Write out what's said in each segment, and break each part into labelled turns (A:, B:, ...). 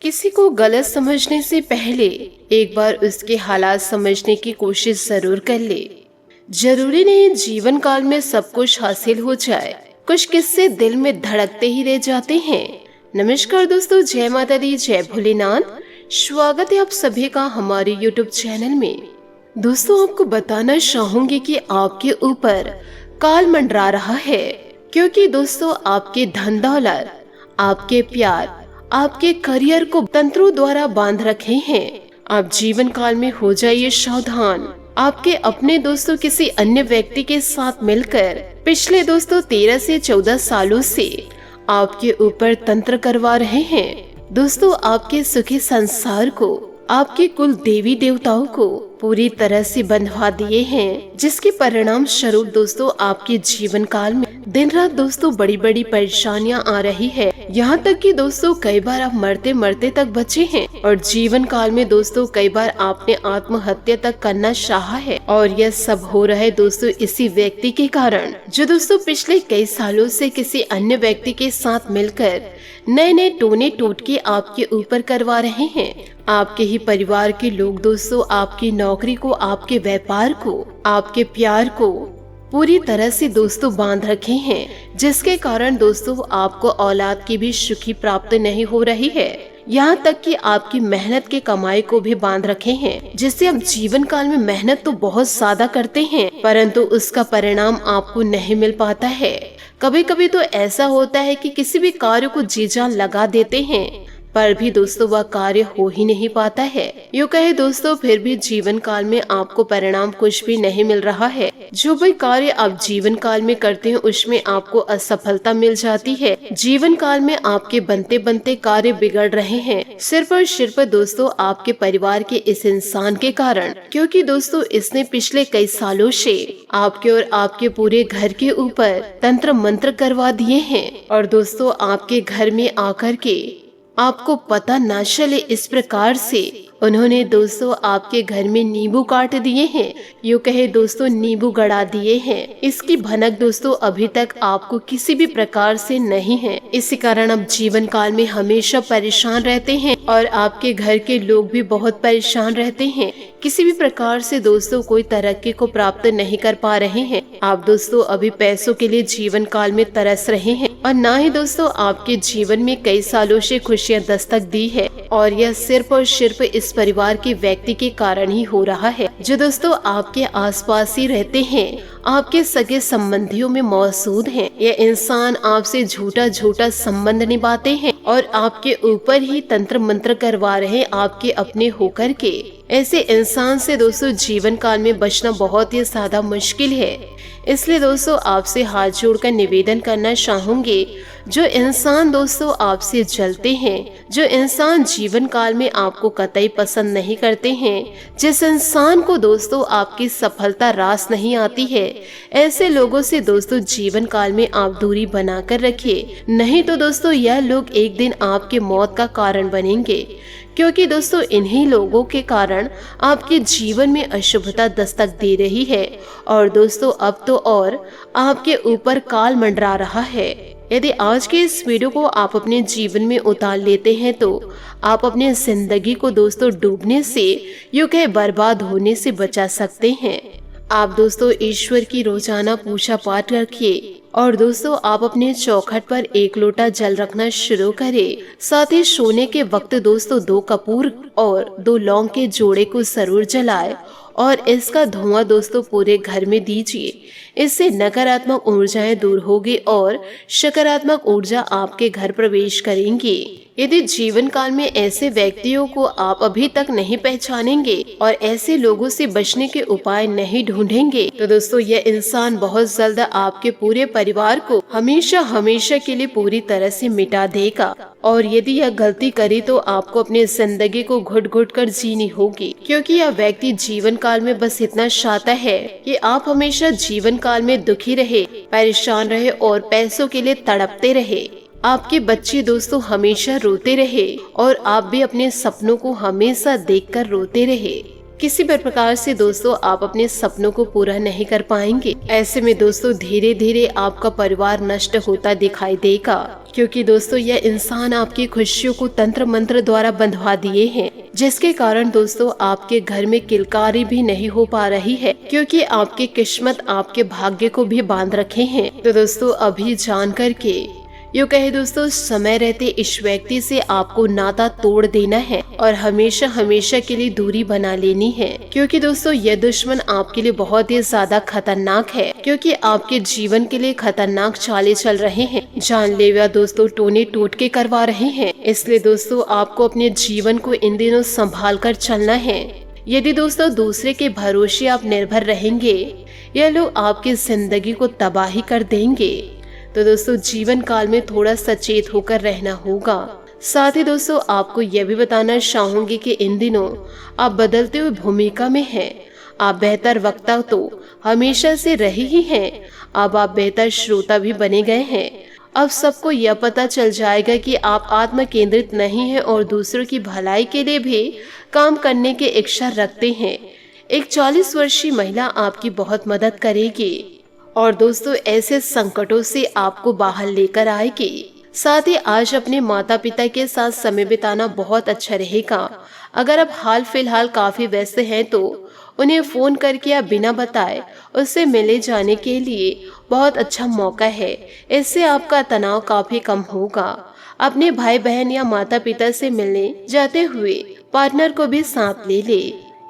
A: किसी को गलत समझने से पहले एक बार उसके हालात समझने की कोशिश जरूर कर ले। जरूरी नहीं जीवन काल में सब कुछ हासिल हो जाए, कुछ किस्से दिल में धड़कते ही रह जाते हैं। नमस्कार दोस्तों, जय माता दी, जय भोलेनाथ। स्वागत है आप सभी का हमारे YouTube चैनल में। दोस्तों, आपको बताना चाहूंगी कि आपके ऊपर काल मंडरा रहा है, क्योंकि दोस्तों आपके धन दौलत, आपके प्यार, आपके करियर को तंत्रों द्वारा बांध रखे हैं। आप जीवन काल में हो जाइए सावधान। आपके अपने दोस्तों किसी अन्य व्यक्ति के साथ मिलकर पिछले दोस्तों 13 से 14 सालों से आपके ऊपर तंत्र करवा रहे हैं। दोस्तों, आपके सुखी संसार को, आपके कुल देवी देवताओं को पूरी तरह से बंधवा दिए हैं, जिसके परिणाम स्वरूप दोस्तों आपके जीवन काल में दिन रात दोस्तों बड़ी बड़ी परेशानियां आ रही है। यहाँ तक कि दोस्तों कई बार आप मरते मरते तक बचे हैं और जीवन काल में दोस्तों कई बार आपने आत्महत्या तक करना चाहा है। और यह सब हो रहा है दोस्तों इसी व्यक्ति के कारण, जो दोस्तों पिछले कई सालों से किसी अन्य व्यक्ति के साथ मिलकर नए नए टोने टोटके आपके ऊपर करवा रहे हैं। आपके ही परिवार के लोग दोस्तों आपकी नौकरी को, आपके व्यापार को, आपके प्यार को पूरी तरह से दोस्तों बांध रखे हैं, जिसके कारण दोस्तों आपको औलाद की भी सुखी प्राप्त नहीं हो रही है। यहाँ तक कि आपकी मेहनत के कमाई को भी बांध रखे हैं, जिससे आप जीवन काल में मेहनत तो बहुत ज्यादा करते हैं, परंतु उसका परिणाम आपको नहीं मिल पाता है। कभी कभी तो ऐसा होता है कि किसी भी कार्य को जी जान लगा देते हैं, पर भी दोस्तों वह कार्य हो ही नहीं पाता है। यूँ कहे दोस्तों फिर भी जीवन काल में आपको परिणाम कुछ भी नहीं मिल रहा है। जो भी कार्य आप जीवन काल में करते हैं उसमें आपको असफलता मिल जाती है। जीवन काल में आपके बनते बनते कार्य बिगड़ रहे हैं, सिर्फ और सिर्फ दोस्तों आपके परिवार के इस इंसान के कारण, क्योंकि दोस्तों इसने पिछले कई सालों से आपके और आपके पूरे घर के ऊपर तंत्र मंत्र करवा दिए हैं। और दोस्तों आपके घर में आकर के आपको पता न चले इस प्रकार से उन्होंने दोस्तों आपके घर में नींबू काट दिए हैं, यूँ कहे दोस्तों नींबू गड़ा दिए हैं। इसकी भनक दोस्तों अभी तक आपको किसी भी प्रकार से नहीं है। इसी कारण आप जीवन काल में हमेशा परेशान रहते हैं और आपके घर के लोग भी बहुत परेशान रहते हैं। किसी भी प्रकार से दोस्तों कोई तरक्की को प्राप्त नहीं कर पा रहे हैं। आप दोस्तों अभी पैसों के लिए जीवन काल में तरस रहे हैं और ना ही दोस्तों आपके जीवन में कई सालों से खुशियां दस्तक दी है, और यह सिर्फ और सिर्फ इस परिवार के व्यक्ति के कारण ही हो रहा है, जो दोस्तों आपके आसपास ही रहते हैं, आपके सगे संबंधियों में मौजूद हैं। यह इंसान आपसे झूठा झूठा संबंध निभाते हैं और आपके ऊपर ही तंत्र मंत्र करवा रहे हैं आपके अपने होकर के। ऐसे इंसान से दोस्तों जीवन काल में बचना बहुत ही ज्यादा मुश्किल है। इसलिए दोस्तों आपसे हाथ जोड़कर निवेदन करना चाहूंगी, जो इंसान दोस्तों आपसे जलते हैं, जो इंसान जीवन काल में आपको कतई पसंद नहीं करते हैं, जिस इंसान को दोस्तों आपकी सफलता रास नहीं आती है, ऐसे लोगों से दोस्तों जीवन काल में आप दूरी बनाकर रखिए। नहीं तो दोस्तों यह लोग एक दिन आपके मौत का कारण बनेंगे, क्योंकि दोस्तों इन्हीं लोगों के कारण आपके जीवन में अशुभता दस्तक दे रही है। और दोस्तों अब तो और आपके ऊपर काल मंडरा रहा है। यदि आज के इस वीडियो को आप अपने जीवन में उतार लेते हैं तो आप अपने जिंदगी को दोस्तों डूबने से, यूँ कहे बर्बाद होने से बचा सकते हैं। आप दोस्तों ईश्वर की रोजाना पूजा पाठ रखिए और दोस्तों आप अपने चौखट पर 1 लोटा जल रखना शुरू करें। साथ ही सोने के वक्त दोस्तों 2 कपूर और 2 लौंग के जोड़े को जरूर जलाएं और इसका धुआं दोस्तों पूरे घर में दीजिए। इससे नकारात्मक ऊर्जाएं दूर होगी और सकारात्मक ऊर्जा आपके घर प्रवेश करेंगी। यदि जीवन काल में ऐसे व्यक्तियों को आप अभी तक नहीं पहचानेंगे और ऐसे लोगों से बचने के उपाय नहीं ढूंढेंगे तो दोस्तों यह इंसान बहुत जल्द आपके पूरे परिवार को हमेशा हमेशा के लिए पूरी तरह से मिटा देगा। और यदि यह गलती करे तो आपको अपनी जिंदगी को घुट घुट कर जीनी होगी, क्योंकि यह व्यक्ति जीवन काल में बस इतना चाहता है कि आप हमेशा जीवन काल में दुखी रहे, परेशान रहे और पैसों के लिए तड़पते रहे। आपके बच्चे दोस्तों हमेशा रोते रहे और आप भी अपने सपनों को हमेशा देखकर रोते रहे। किसी भी प्रकार से दोस्तों आप अपने सपनों को पूरा नहीं कर पाएंगे। ऐसे में दोस्तों धीरे धीरे आपका परिवार नष्ट होता दिखाई देगा, क्योंकि दोस्तों यह इंसान आपकी खुशियों को तंत्र मंत्र द्वारा बंधवा दिए हैं, जिसके कारण दोस्तों आपके घर में किलकारी भी नहीं हो पा रही है, क्योंकि आपकी किस्मत आपके भाग्य को भी बांध रखे हैं। तो दोस्तों अभी जान करके यूँ कहे दोस्तों समय रहते इस व्यक्ति से आपको नाता तोड़ देना है और हमेशा हमेशा के लिए दूरी बना लेनी है, क्योंकि दोस्तों यह दुश्मन आपके लिए बहुत ही ज्यादा खतरनाक है, क्योंकि आपके जीवन के लिए खतरनाक चालें चल रहे हैं, जानलेवा दोस्तों टोने टोटके करवा रहे हैं। इसलिए दोस्तों आपको अपने जीवन को इन दिनों संभाल कर चलना है। यदि दोस्तों दूसरे के भरोसे आप निर्भर रहेंगे, यह लोग आपकी जिंदगी को तबाही कर देंगे। तो दोस्तों जीवन काल में थोड़ा सचेत होकर रहना होगा। साथ ही दोस्तों आपको यह भी बताना चाहूंगी कि इन दिनों आप बदलते हुए भूमिका में हैं। आप बेहतर वक्ता तो हमेशा से रहे ही हैं, अब आप बेहतर श्रोता भी बने गए हैं। अब सबको यह पता चल जाएगा कि आप आत्म केंद्रित नहीं हैं और दूसरों की भलाई के लिए भी काम करने की इच्छा रखते हैं। एक 40 वर्षीय महिला आपकी बहुत मदद करेगी और दोस्तों ऐसे संकटों से आपको बाहर लेकर आएगी। साथ ही आज अपने माता पिता के साथ समय बिताना बहुत अच्छा रहेगा। अगर आप हाल फिलहाल काफी व्यस्त हैं तो उन्हें फोन करके या बिना बताए उससे मिले जाने के लिए बहुत अच्छा मौका है। इससे आपका तनाव काफी कम होगा। अपने भाई बहन या माता पिता से मिलने जाते हुए पार्टनर को भी साथ ले ले।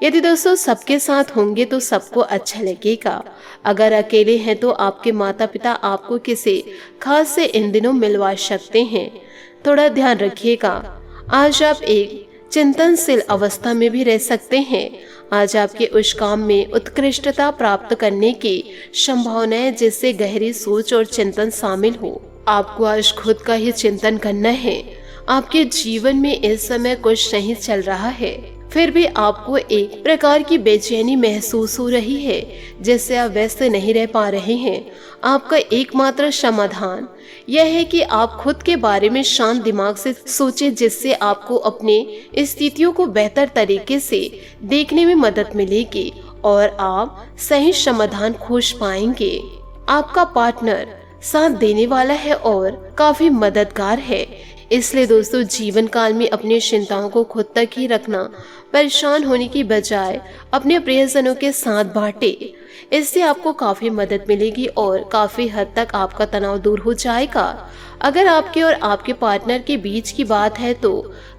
A: यदि दोस्तों सबके साथ होंगे तो सबको अच्छा लगेगा। अगर अकेले हैं तो आपके माता पिता आपको किसी खास से इन दिनों मिलवा सकते हैं, थोड़ा ध्यान रखिएगा। आज आप एक चिंतनशील अवस्था में भी रह सकते हैं। आज आपके उस काम में उत्कृष्टता प्राप्त करने की संभावना है जिससे गहरी सोच और चिंतन शामिल हो। आपको आज खुद का ही चिंतन करना है। आपके जीवन में इस समय कुछ नहीं चल रहा है, फिर भी आपको एक प्रकार की बेचैनी महसूस हो रही है जिससे आप व्यस्त नहीं रह पा रहे हैं। आपका एकमात्र समाधान यह है कि आप खुद के बारे में शांत दिमाग से सोचें, जिससे आपको अपने स्थितियों को बेहतर तरीके से देखने में मदद मिलेगी और आप सही समाधान खोज पाएंगे। आपका पार्टनर साथ देने वाला है और काफी मददगार है। इसलिए दोस्तों जीवन काल में अपनी चिंताओं को खुद तक ही रखना, परेशान होने की बजाय अपने प्रियजनों के साथ बांटे। इससे आपको काफी मदद मिलेगी और काफी हद तक आपका तनाव दूर हो जाएगा। अगर आपके और आपके पार्टनर के बीच की बात है तो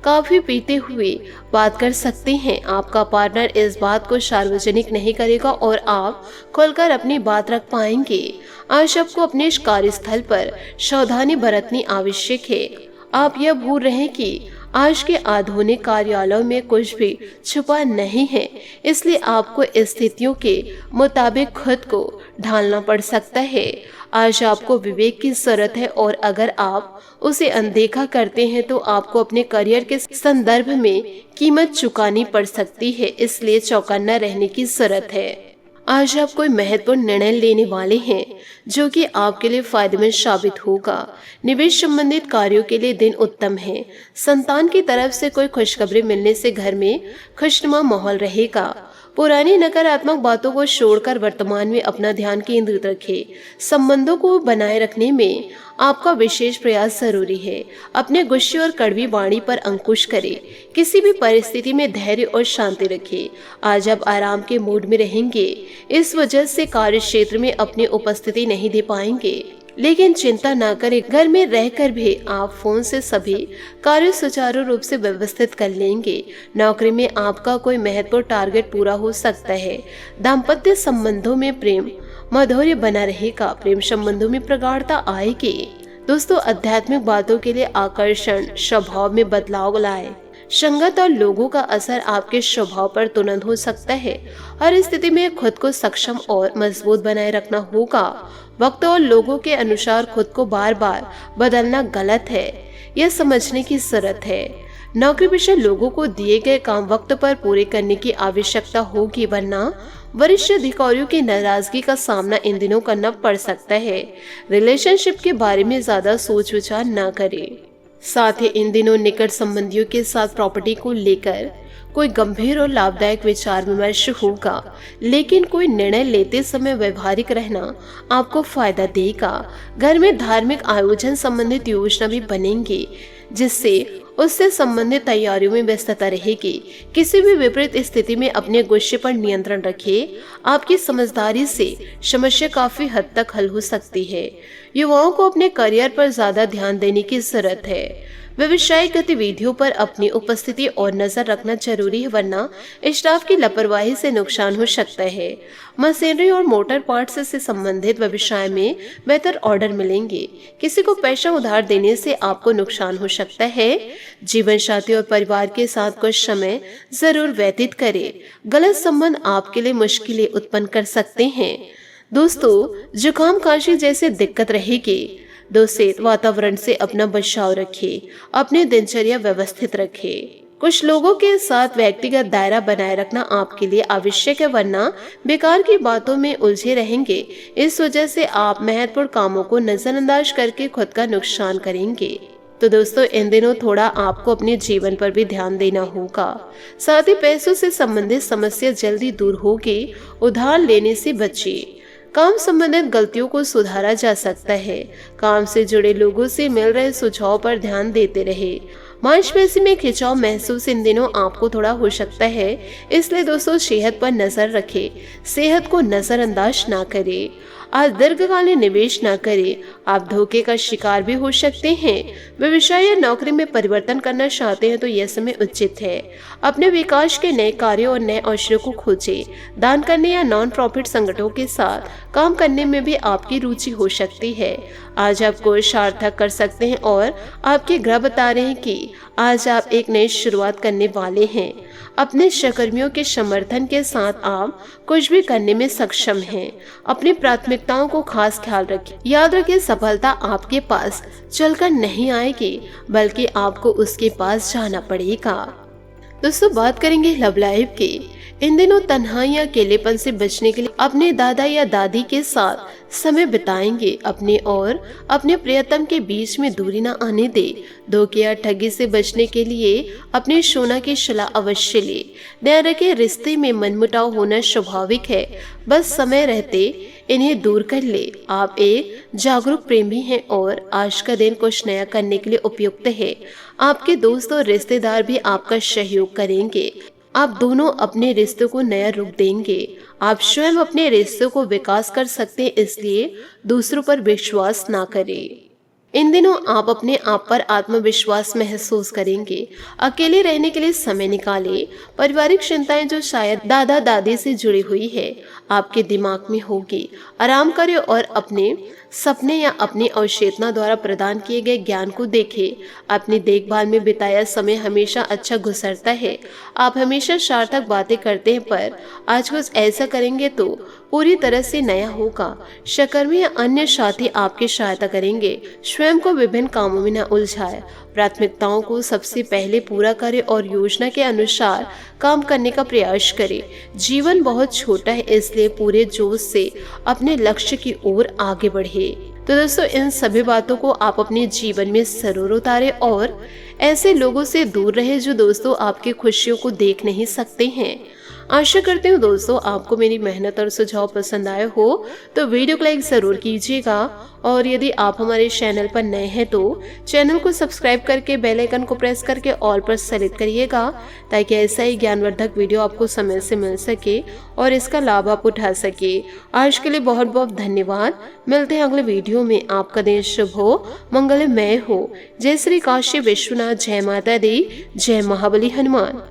A: काफी पीते हुए बात कर सकते हैं। आपका पार्टनर इस बात को सार्वजनिक नहीं करेगा और आप खुलकर अपनी बात रख पाएंगे। आज आपको अपने कार्यस्थल पर सावधानी बरतनी आवश्यक है। आप यह भूल रहे कि आज के आधुनिक कार्यालयों में कुछ भी छुपा नहीं है, इसलिए आपको स्थितियों के मुताबिक खुद को ढालना पड़ सकता है। आज आपको विवेक की जरूरत है और अगर आप उसे अनदेखा करते हैं तो आपको अपने करियर के संदर्भ में कीमत चुकानी पड़ सकती है, इसलिए चौकन्ना रहने की जरूरत है। आज आप कोई महत्वपूर्ण निर्णय लेने वाले हैं जो कि आपके लिए फायदेमंद साबित होगा। निवेश संबंधित कार्यों के लिए दिन उत्तम है। संतान की तरफ से कोई खुशखबरी मिलने से घर में खुशनुमा माहौल रहेगा। पुरानी नकारात्मक बातों को छोड़कर वर्तमान में अपना ध्यान केंद्रित रखें। संबंधों को बनाए रखने में आपका विशेष प्रयास जरूरी है। अपने गुस्से और कड़वी वाणी पर अंकुश करें। किसी भी परिस्थिति में धैर्य और शांति रखें। आज आप आराम के मूड में रहेंगे, इस वजह से कार्य क्षेत्र में अपनी उपस्थिति नहीं दे पाएंगे। लेकिन चिंता ना करें, घर में रहकर भी आप फोन से सभी कार्य सुचारू रूप से व्यवस्थित कर लेंगे। नौकरी में आपका कोई महत्वपूर्ण टारगेट पूरा हो सकता है। दाम्पत्य संबंधों में प्रेम मधुर्य बना रहेगा। प्रेम संबंधों में प्रगाढ़ता आएगी। दोस्तों आध्यात्मिक बातों के लिए आकर्षण स्वभाव में बदलाव लाए। संगत और लोगों का असर आपके स्वभाव पर तुरंत हो सकता है। हर स्थिति में खुद को सक्षम और मजबूत बनाए रखना होगा। वक्त और लोगों के अनुसार खुद को बार बार बदलना गलत है, यह समझने की जरूरत है। नौकरी पेशा लोगों को दिए गए काम वक्त पर पूरे करने की आवश्यकता होगी, वरना वरिष्ठ अधिकारियों की नाराजगी का सामना इन दिनों करना पड़ सकता है। रिलेशनशिप के बारे में ज्यादा सोच विचार न करें। साथ ही इन दिनों निकट संबंधियों के साथ प्रॉपर्टी को लेकर कोई गंभीर और लाभदायक विचार विमर्श होगा, लेकिन कोई निर्णय लेते समय व्यवहारिक रहना आपको फायदा देगा। घर में धार्मिक आयोजन संबंधित योजना भी बनेंगी, जिससे उससे संबंधित तैयारियों में व्यस्तता रहेगी। किसी भी विपरीत स्थिति में अपने गुस्से पर नियंत्रण रखें। आपकी समझदारी से समस्या काफी हद तक हल हो सकती है। युवाओं को अपने करियर पर ज्यादा ध्यान देने की जरूरत है। व्यवसायिक गतिविधियों पर अपनी उपस्थिति और नजर रखना जरूरी है, वरना स्टाफ की लापरवाही से नुकसान हो सकता है। मशीनरी और मोटर पार्ट्स से संबंधित व्यवसाय में बेहतर ऑर्डर मिलेंगे। किसी को पैसा उधार देने से आपको नुकसान हो सकता है। जीवन साथी और परिवार के साथ कुछ समय जरूर व्यतीत करें। गलत संबंध आपके लिए मुश्किलें उत्पन्न कर सकते हैं। दोस्तों, जुकाम खांसी जैसे दिक्कत रहेगी। दूषित वातावरण से अपना बचाव रखें। अपनी दिनचर्या व्यवस्थित रखें। कुछ लोगों के साथ व्यक्तिगत दायरा बनाए रखना आपके लिए आवश्यक है, वरना बेकार की बातों में उलझे रहेंगे। इस वजह से आप महत्वपूर्ण कामों को नजरअंदाज करके खुद का नुकसान करेंगे। तो दोस्तों, इन दिनों थोड़ा आपको अपने जीवन पर भी ध्यान देना होगा। साथ ही पैसों से संबंधित समस्या जल्दी दूर होगी। उधार लेने से बचिए। काम संबंधित गलतियों को सुधारा जा सकता है। काम से जुड़े लोगों से मिल रहे सुझाव पर ध्यान देते रहे। मांसपेशी में खिंचाव महसूस इन दिनों आपको थोड़ा हो सकता है, इसलिए दोस्तों सेहत पर नजर रखें। सेहत को नजरअंदाज ना करें। आज दीर्घकालीन निवेश न करें। आप धोखे का शिकार भी हो सकते हैं। व्यवसाय या नौकरी में परिवर्तन करना चाहते हैं तो यह समय उचित है। अपने विकास के नए कार्यों और नए अवसरों को खोजें। दान करने या नॉन प्रॉफिट संगठनों के साथ काम करने में भी आपकी रुचि हो सकती है। आज आप कोई सार्थक कर सकते हैं और आपके ग्रह बता रहे हैं कि आज आप एक नई शुरुआत करने वाले हैं। अपने सहकर्मियों के समर्थन के साथ आप कुछ भी करने में सक्षम हैं। अपनी प्राथमिकताओं को खास ख्याल रखें। याद रखें, सफलता आपके पास चलकर नहीं आएगी, बल्कि आपको उसके पास जाना पड़ेगा। दोस्तों, बात करेंगे लव लाइफ की। इन दिनों तन्हाई या अकेलेपन से बचने के लिए अपने दादा या दादी के साथ समय बिताएंगे। अपने और अपने प्रियतम के बीच में दूरी न आने दे। धोखे या ठगी से बचने के लिए अपने सोना की सलाह अवश्य ले। ध्यान रखें, रिश्ते में मनमुटाव होना स्वाभाविक है, बस समय रहते इन्हें दूर कर ले। आप एक जागरूक प्रेमी हैं और आज का दिन कुछ नया करने के लिए उपयुक्त है। आपके दोस्त और रिश्तेदार भी आपका सहयोग करेंगे। आप दोनों अपने रिश्तों को नया रूप देंगे। आप स्वयं अपने रिश्तों को विकास कर सकते हैं, इसलिए दूसरों पर विश्वास ना करें। इन दिनों आप अपने आप पर आत्मविश्वास महसूस करेंगे। अकेले रहने के लिए समय निकालें। पारिवारिक चिंताएं जो शायद दादा दादी से जुड़ी हुई है, आपके दिमाग में होगी। आराम करें और अपने सपने या अपनी अवचेतना द्वारा प्रदान किए गए ज्ञान को देखें। अपनी देखभाल में बिताया समय हमेशा अच्छा गुजरता है। आप हमेशा सार्थक बातें करते हैं, पर आज कुछ ऐसा करेंगे तो पूरी तरह से नया होगा। सहकर्मी या अन्य साथी आपकी सहायता करेंगे। स्वयं को विभिन्न कामों में न उलझाए। प्राथमिकताओं को सबसे पहले पूरा करें और योजना के अनुसार काम करने का प्रयास करें। जीवन बहुत छोटा है, इसलिए पूरे जोश से अपने लक्ष्य की ओर आगे बढ़े। तो दोस्तों, इन सभी बातों को आप अपने जीवन में जरूर उतारें और ऐसे लोगों से दूर रहे जो दोस्तों आपकी खुशियों को देख नहीं सकते हैं। आशा करती हूँ दोस्तों आपको मेरी मेहनत और सुझाव पसंद आए हो, तो वीडियो को लाइक जरूर कीजिएगा। और यदि आप हमारे चैनल पर नए हैं तो चैनल को सब्सक्राइब करके बेल आइकन को प्रेस करके ऑल पर सेलेक्ट करिएगा, ताकि ऐसा ही ज्ञानवर्धक वीडियो आपको समय से मिल सके और इसका लाभ आप उठा सके। आज के लिए बहुत बहुत धन्यवाद। मिलते हैं अगले वीडियो में। आपका दिन शुभ हो, मंगलमय हो। जय श्री काशी विश्वनाथ, जय माता दी, जय महाबली हनुमान।